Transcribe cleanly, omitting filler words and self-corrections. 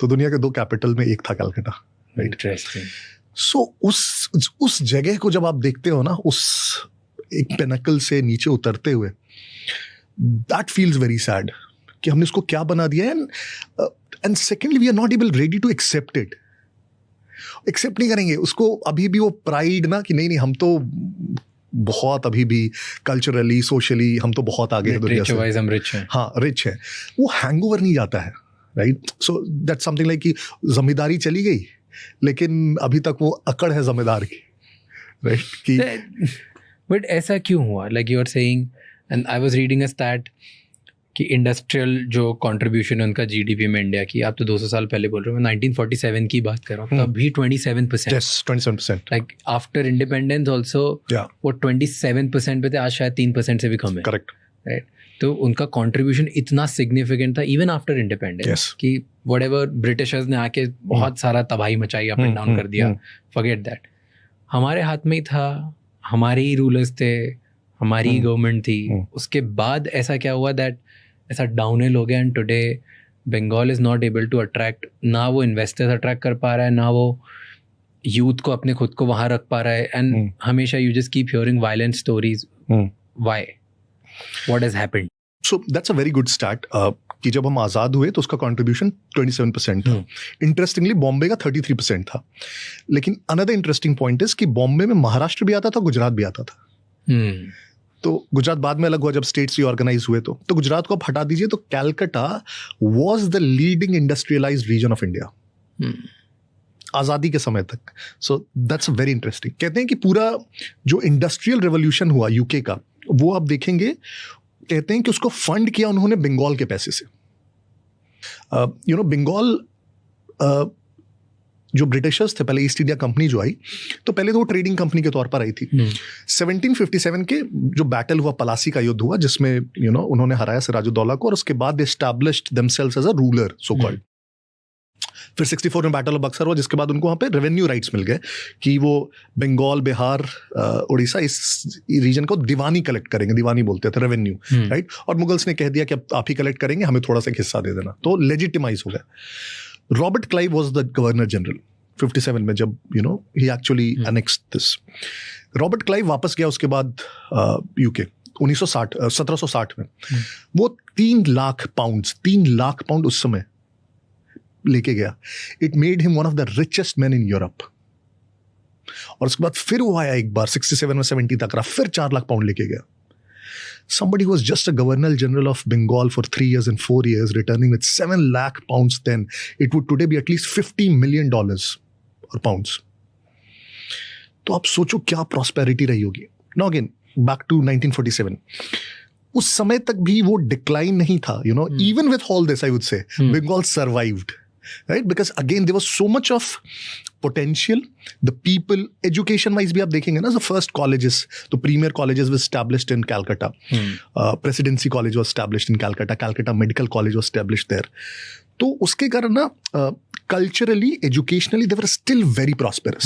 तो दुनिया के 2 कैपिटल में एक था कलकत्ता, राइट? इंटरेस्टिंग। सो उस जगह को जब आप देखते हो ना, उस एक पिनकल से नीचे उतरते हुए, दैट फील्स वेरी सैड कि हमने इसको क्या बना दिया है। And secondly we are not able ready to accept it. Accept नहीं करेंगे उसको, अभी भी वो प्राइड ना कि नहीं हम तो बहुत अभी भी कल्चरली सोशली हम तो बहुत आगे हैं दुनिया से, हम रिच हैं। हाँ रिच है, वो हैंगओवर नहीं जाता है, right? So that's something like कि जिम्मेदारी चली गई लेकिन अभी तक वो अकड़ है जिम्मेदार की, राइट? कि बट ऐसा क्यों हुआ? Like you are saying, and I was reading a stat कि इंडस्ट्रियल जो कंट्रीब्यूशन है उनका जीडीपी में इंडिया की, आप तो 200 साल पहले बोल रहे हो, मैं 1947 की बात कर रहा हूँ, तब भी 27%। yes, 27%। Like after independence also वो 27% पे थे, आज शायद 3% से भी कम है। Correct, right? तो उनका कंट्रीब्यूशन इतना सिग्निफिकेंट था इवन आफ्टर इंडिपेंडेंस कि व्हाटएवर ब्रिटिशर्स ने आके बहुत सारा तबाही मचाई, अप एंड डाउन कर दिया, फॉरगेट दैट। हमारे हाथ में ही था, हमारे ही रूलर्स थे, हमारी गवर्नमेंट थी। उसके बाद ऐसा क्या हुआ दैट ऐसा डाउनहिल हो गया, and today Bengal is not able to attract, ना वो इन्वेस्टर्स अट्रैक्ट कर पा रहा है, ना वो यूथ को अपने खुद को वहाँ रख पा रहा है, एंड हमेशा you just keep hearing violent stories. Why? What has happened? So that's a very good start कि जब हम आज़ाद हुए तो उसका कंट्रीब्यूशन 27% था। इंटरेस्टिंगली बॉम्बे का 33% था। लेकिन अनदर इंटरेस्टिंग पॉइंट इज कि बॉम्बे में महाराष्ट्र भी आता था, गुजरात भी आता था। तो गुजरात बाद में अलग हुआ जब स्टेट्स रीऑर्गेनाइज हुए, तो गुजरात को आप हटा दीजिए तो Calcutta was the leading industrialized region of India आज़ादी के समय तक। So that's very interesting. कहते हैं कि पूरा जो इंडस्ट्रियल रेवोल्यूशन हुआ यूके का, वो आप देखेंगे, कहते हैं कि उसको फंड किया उन्होंने बंगाल के पैसे से। बंगाल जो ब्रिटिशर्स थे, पहले ईस्ट इंडिया कंपनी जो आई, तो पहले तो वो ट्रेडिंग कंपनी के तौर पर आई थी। 1757 के जो बैटल हुआ, पलासी का युद्ध हुआ, जिसमें उन्होंने हराया सिराजुद्दौला को, और उसके बाद they established themselves as a ruler, so called. फिर 64 में बैटल ऑफ बक्सर हुआ, जिसके बाद उनको वहाँ पे रेवेन्यू राइट्स मिल गए कि वो बंगाल, बिहार, उड़ीसा, इस रीजन को दीवानी कलेक्ट करेंगे, दीवानी बोलते थे, रेवेन्यू, राइट? और मुगल्स ने कह दिया कि अब आप ही कलेक्ट करेंगे, हमें थोड़ा सा हिस्सा दे देना, तो लेजिटिमाइज हो गया। Robert Clive was the governor general 57 में, जब ही actually annexed this. Robert Clive वापस गया उसके बाद यूके 1760 में। वो 3 लाख पाउंड उस समय लेके गया। It made him one of the richest man in Europe. और उसके बाद फिर वो आया एक बार 67 में 70 तक रहा, फिर 4 लाख पाउंड लेके गया। Somebody who was just a governor general of Bengal for 3 years and 4 years, returning with 7 lakh pounds then, it would today be at least $50 million or pounds. तो आप सोचो क्या प्रॉस्पेरिटी रही होगी। Now again, back to 1947. उस समय तक भी वो डिक्लाइन नहीं था, even with all this, I would say, Bengal survived. Right? Because again, there was so much of potential. The people, education-wise भी आप देखेंगे ना, the first colleges, the premier colleges were established in Calcutta. Presidency College was established in Calcutta. Calcutta Medical College was established there. तो उसके कारण ना, culturally, educationally, they were still very prosperous.